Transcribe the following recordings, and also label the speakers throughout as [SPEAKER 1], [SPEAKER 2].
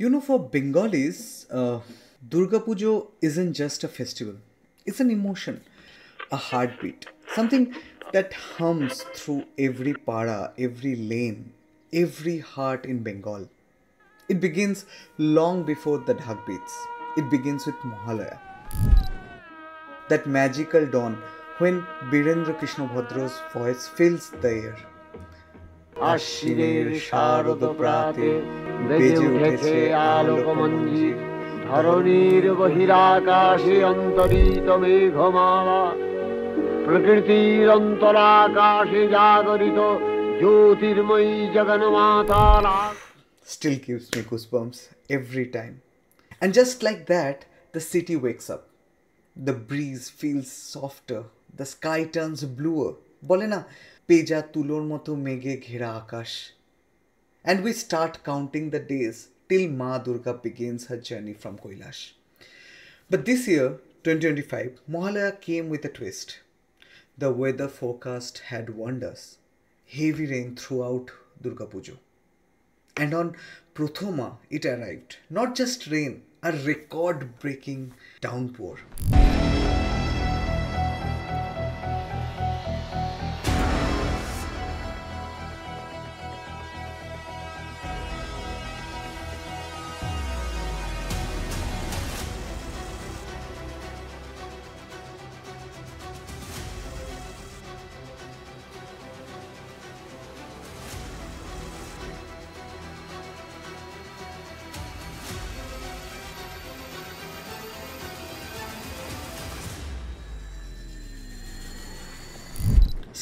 [SPEAKER 1] For Bengalis, Durga Pujo isn't just a festival, it's an emotion, a heartbeat, something that hums through every para, every lane, every heart in Bengal. It begins long before the dhak beats. It begins with Mohalaya, that magical dawn when Birendra Krishna Bhadra's voice fills the air.
[SPEAKER 2] আশ্বিনের শারদ প্রাতে বেজে উঠেছে আলোকমঞ্জির ধরণীর বহিরাকাশে অন্তরিত মেঘমালা প্রকৃতির অন্তরাকাশে জাগরিত জ্যোতির্ময়ী জগন্মাতা
[SPEAKER 1] Still gives me goosebumps every time. And just like that, the city wakes up. The breeze feels softer, the sky turns bluer. বলে না Payza তুলোর মতো মেঘে ঘেরা আকাশ. And we start counting the days till Ma Durga begins her journey from Kailash. But this year, 2025, Mohalaya came with a twist. The weather forecast had warned us. Heavy rain throughout Durga Pujo. And on Prothoma, it arrived. Not just rain, a record-breaking downpour.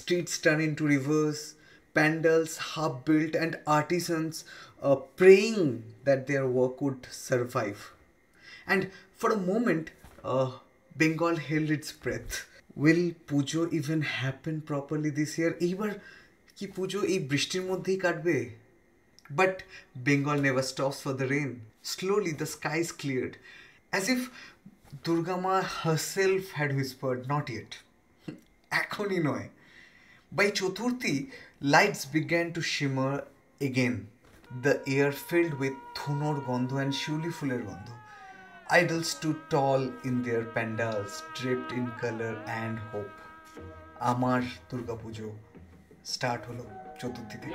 [SPEAKER 1] Streets turn into rivers, pandals half-built and artisans praying that their work would survive. And for a moment, Bengal held its breath. Will Pujo even happen properly this year? Eibar ki Pujo ei brishtir moddhei katbe? But Bengal never stops for the rain. Slowly the skies cleared, as if Durga Ma herself had whispered, not yet. Ekhoni noy. By Chaturthi, lights began to shimmer again. The air filled with thunor gandho and shuli fuler gandho. Idols stood tall in their pandals, draped in color and hope. Amar Durga Pujo start holo Chaturthi theke.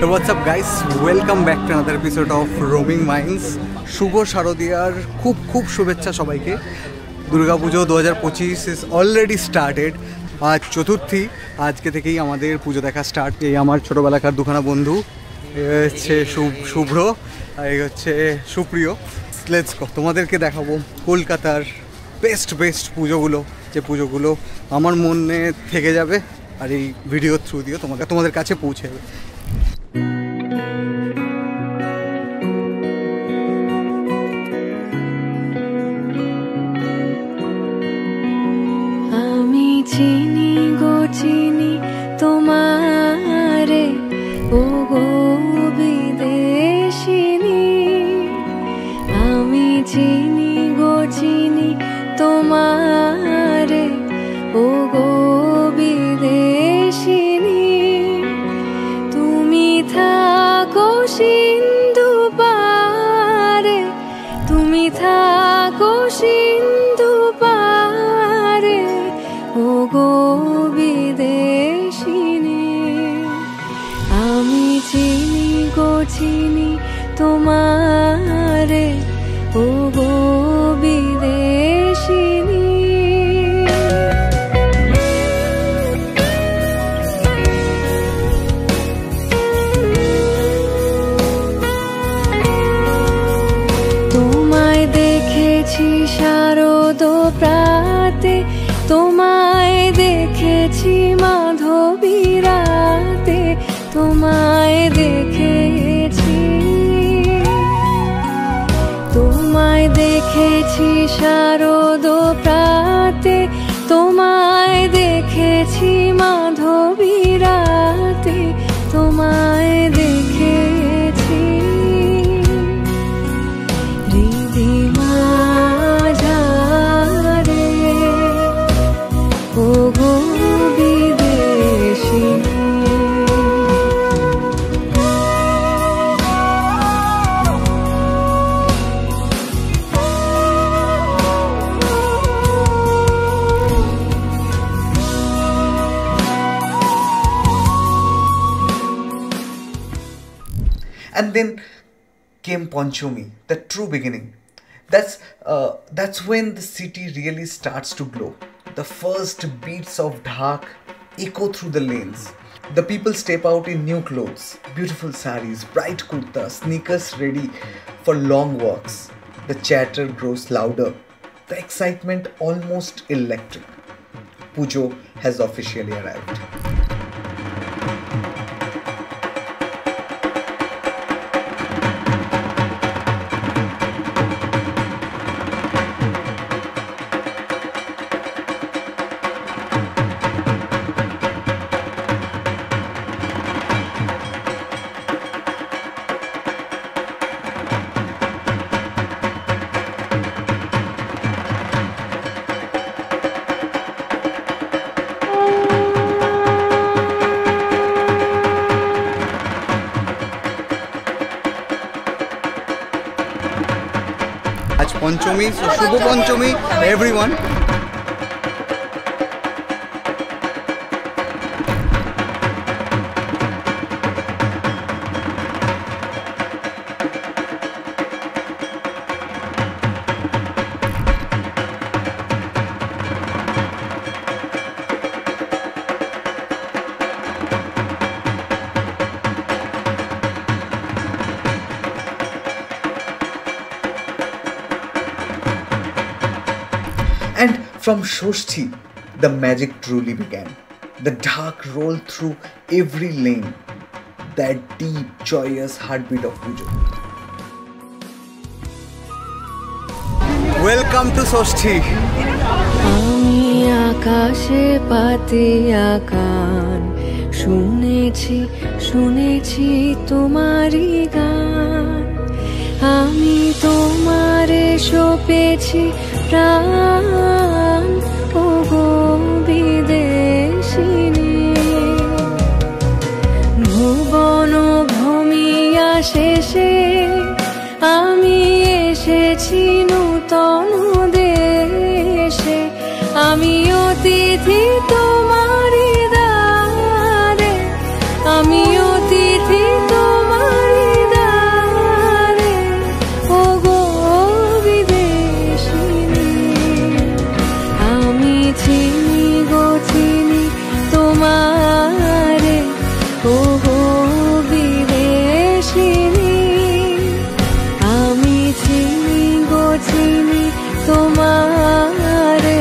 [SPEAKER 1] So what's up guys, welcome back to another episode of Roaming Minds. Shubho Sharodiyar খুব শুভেচ্ছা সবাইকে। দুর্গা পুজো 2025 is already started. আজ চতুর্থী, আজকে থেকেই আমাদের পুজো দেখা start. এই আমার ছোটোবেলাকার দুখানা বন্ধু, হচ্ছে শুভ্র আর এই হচ্ছে সুপ্রিয়। লেটস গো, তোমাদেরকে দেখাবো কলকাতার বেস্ট পুজোগুলো, যে পুজোগুলো আমার মনে থেকে যাবে আর এই ভিডিও থ্রু দিয়ে তোমাদের কাছে পৌঁছে যাবে।
[SPEAKER 3] চিনি গো চিনি তোমারে ও গো বিদেশিনী, আমি চিনি গো চিনি তোমারে ও গো বিদেশিনী, তুমি থাকো সিন্ধু পারে, তুমি থাকো সিন্ধু পারে ও গো বিদেশিনী, আমি চিনি গো চিনি তোমারে ও গো বিদেশিনী। তোমায় দেখেছি শারদ প্রাতে, তোমায় দেখেছি মাধবী রাতে, তোমায় দেখেছি, তোমায় দেখেছি শারদ প্রাতে, তোমায় দেখেছি মাধবী রাতে, তোমায় দেখেছি রিদিমা ঝারে ও গো বিদেশিনী।
[SPEAKER 1] And then came Panchami, the true beginning. That's when the city really starts to glow. The first beats of Dhak echo through the lanes. The people step out in new clothes, beautiful saris, bright kurtas, sneakers ready for long walks. The chatter grows louder, the excitement almost electric. Pujo has officially arrived.
[SPEAKER 4] आज पंचमी, so Shubh Panchami everyone.
[SPEAKER 1] And from Shoshti, the magic truly began. The Dhak rolled through every lane, that deep, joyous heartbeat of Pujo.
[SPEAKER 4] Welcome to Shoshti.
[SPEAKER 3] আমি আকাশে পাতিয়া কান শুনেছি শুনেছি তোমারই গান আমি তোমারে সপেছি প্রাণ ও গো বিদেশিনী ভুবন ভূমিয়া শেষে আমি এসেছি নূতন দেশে আমি অতিথি তোমারি দ্বারে আমি অতিথি তোমারি দ্বারে ও গো বিদেশিনী আমি চিনি গো চিনি তোমারে ও গো বিদেশিনী আমি চিনি গো চিনি তোমারে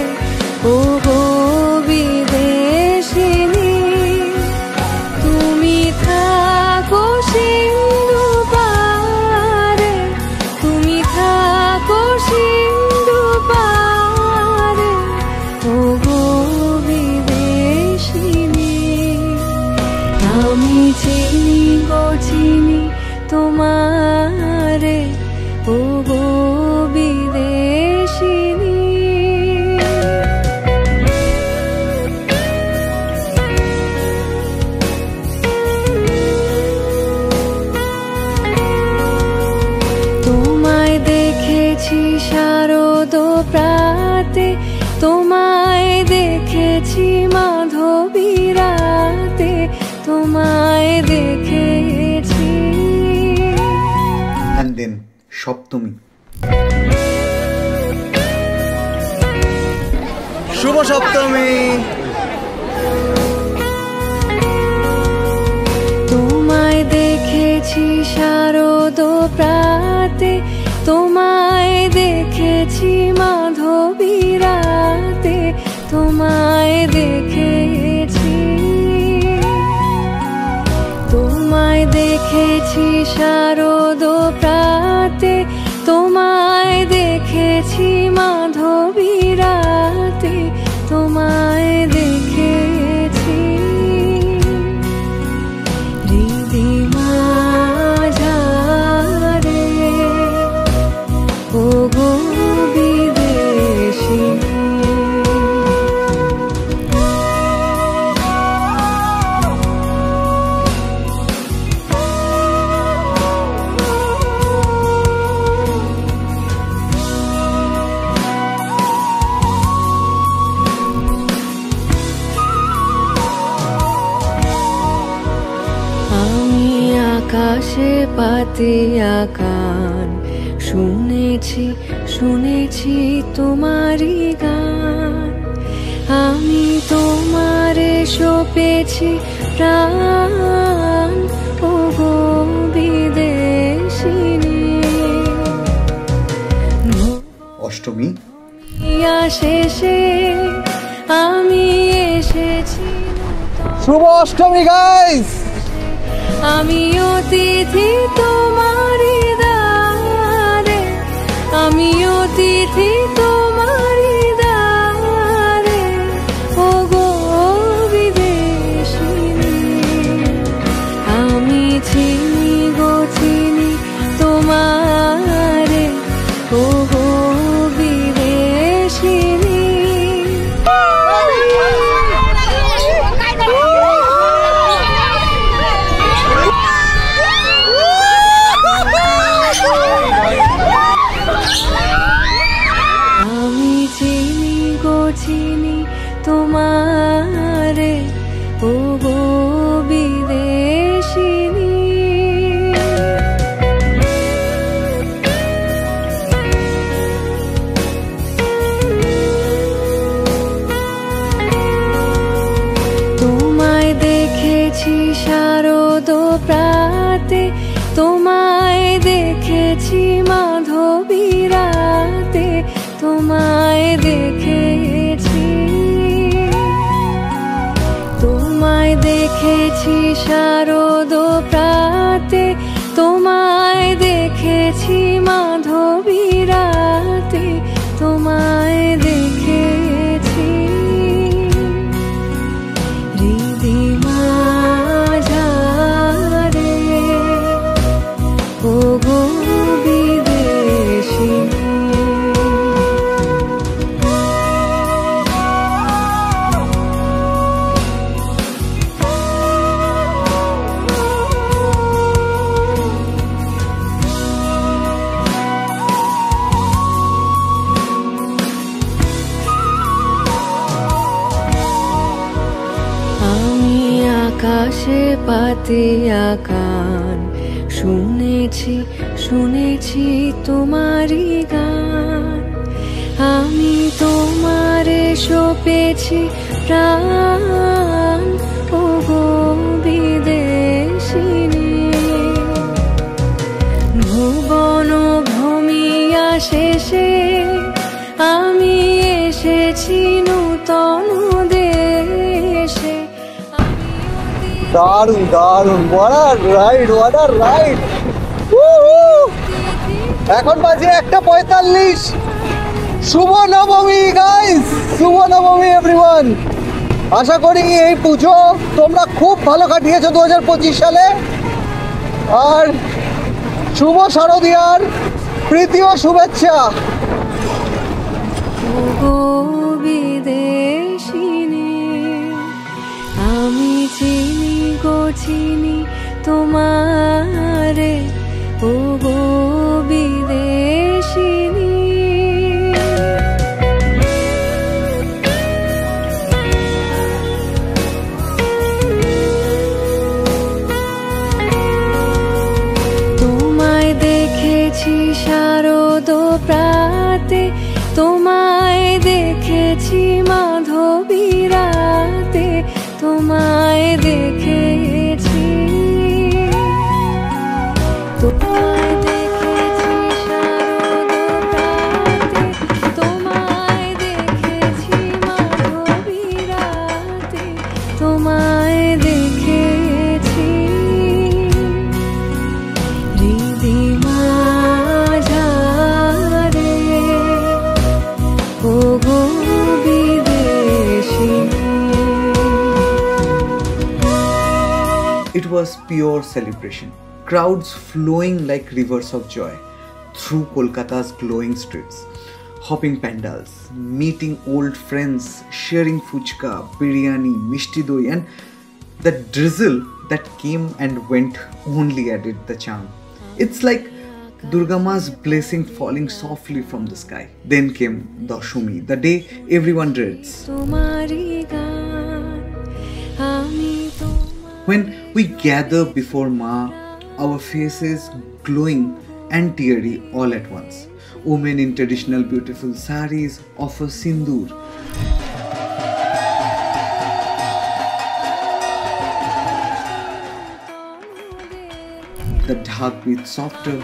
[SPEAKER 3] ও গো বিদেশিনী তুমি থাকো সিন্ধু পারে তুমি থাকো সিন্ধু পারে ও গো বিদেশিনী আমি চিনি গো চিনি তোমারে ও গো বিদেশিনী তোমায় দেখেছি শারদ প্রাতে তোমায় দেখেছি মাধবী রাতে তোমায় দেখেছি
[SPEAKER 1] And then Shoptami.
[SPEAKER 4] শুভ সপ্তমী।
[SPEAKER 3] তোমায় দেখেছি শারদ প্রাতে তোমায় দেখেছি মাধবী রাতে তোমায় দেখেছি তোমায় দেখেছি শারদ প্রাতে তোমায় দেখেছি মাধবী রাতে তোমায় দেখেছি রিদিমা ঝারে ও গো বিদেশিনী আকাশে পাতিয়া কান, শুনেছি শুনেছি তোমারই গান। আমি তোমারে সপেছি প্রাণ, ওগো বিদেশিনী।
[SPEAKER 1] অষ্টমী
[SPEAKER 3] শেষে আমি এসেছি,
[SPEAKER 4] শুভ অষ্টমী গাইস।
[SPEAKER 3] আমি অতিথি তোমারি দ্বারে, আমি অতিথি তোমারি দ্বারে, ওগো বিদেশিনী। আমি চিনি গো চিনি তোমারে, ওগো বিদেশিনী। আমি চিনি গো চিনি তোমারে, ওগো বিদেশিনী। তোমায় দেখেছি শারদ প্রাতে, তোমায় দেখেছি মাধবী রাতে, তোমায় দেখেছি, তোমায় দেখেছি শারদ প্রাতে, তোমায় দেখেছি মাধবী রাতে, তোমায় দেখেছি হৃদি মাঝারে, ওগো বিদেশিনী। আমি আকাশে পাতিয়া কান, শুনেছি শুনেছি তোমারই গান। আমি তোমারে সপেছি প্রাণ, ওগো বিদেশিনী। ভুবন ভূমিয়া শেষে আমি এসেছি নূতন দেশে।
[SPEAKER 4] দারুণ দারুণ, what a ride, what a ride! এখন বাজে 1:45। শুভ নবমী গাইস, শুভ নবমী এভরিওয়ান। আশা করি এই পুজো তোমরা খুব ভালো কাটিয়েছো 2025 সালে। আর শুভ শারদীয়ার প্রীতি ও শুভেচ্ছা।
[SPEAKER 3] ওগো বিদেশিনী, আমি চিনি গো চিনি তোমারে, ওগো বিদেশিনী। তোমায় দেখেছি শারদ প্রাতে, তোমায় দেখেছি মাধবী রাতে, তোমায় দেখেছি, তোমায় দেখেছি শারদ প্রাতে, তোমায় দেখেছি মাধবী রাতে, তোমায় দেখেছি হৃদি মাঝারে, ওগো বিদেশিনী।
[SPEAKER 1] It was pure celebration. Crowds flowing like rivers of joy through Kolkata's glowing streets, hopping pandals, meeting old friends, sharing fuchka, biryani, mishti doi, and the drizzle that came and went only added the charm. It's like Durga Ma's blessing falling softly from the sky. Then came Dashami, the day everyone dreads.
[SPEAKER 3] তোমারই গান, আমি তোমার
[SPEAKER 1] When we gather before Ma, our faces glowing and teary all at once. Women in traditional beautiful saris offer sindoor. The dhak beats softer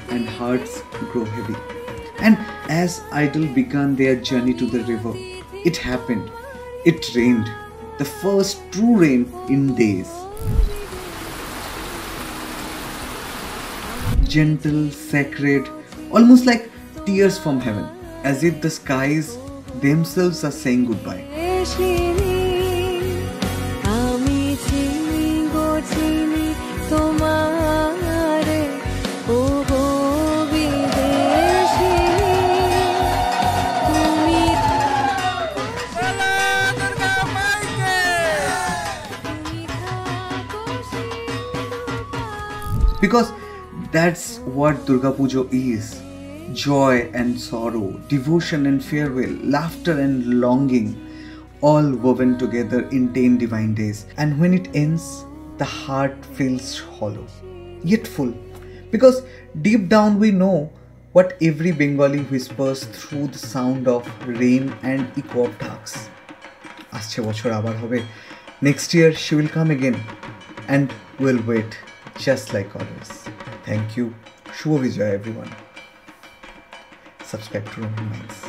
[SPEAKER 1] and hearts grow heavy. And as idol began their journey to the river, it happened. It rained. The first true rain in days. Gentle, sacred, almost like tears from heaven, as if the skies themselves are saying goodbye.
[SPEAKER 3] আমি চিনি গো চিনি তোমারে ও গো বিদেশিনী তুমি
[SPEAKER 1] Because that's what Durga Puja is. Joy and sorrow, devotion and farewell, laughter and longing, all woven together in 10 divine days. And when it ends, the heart feels hollow, yet full. Because deep down we know what every Bengali whispers through the sound of rain and echo of dhaks. Asche bochor abar hobe. Next year she will come again and we'll wait just like always. Thank you. Shubha Vijaya everyone. Subscribe to Roman Minds.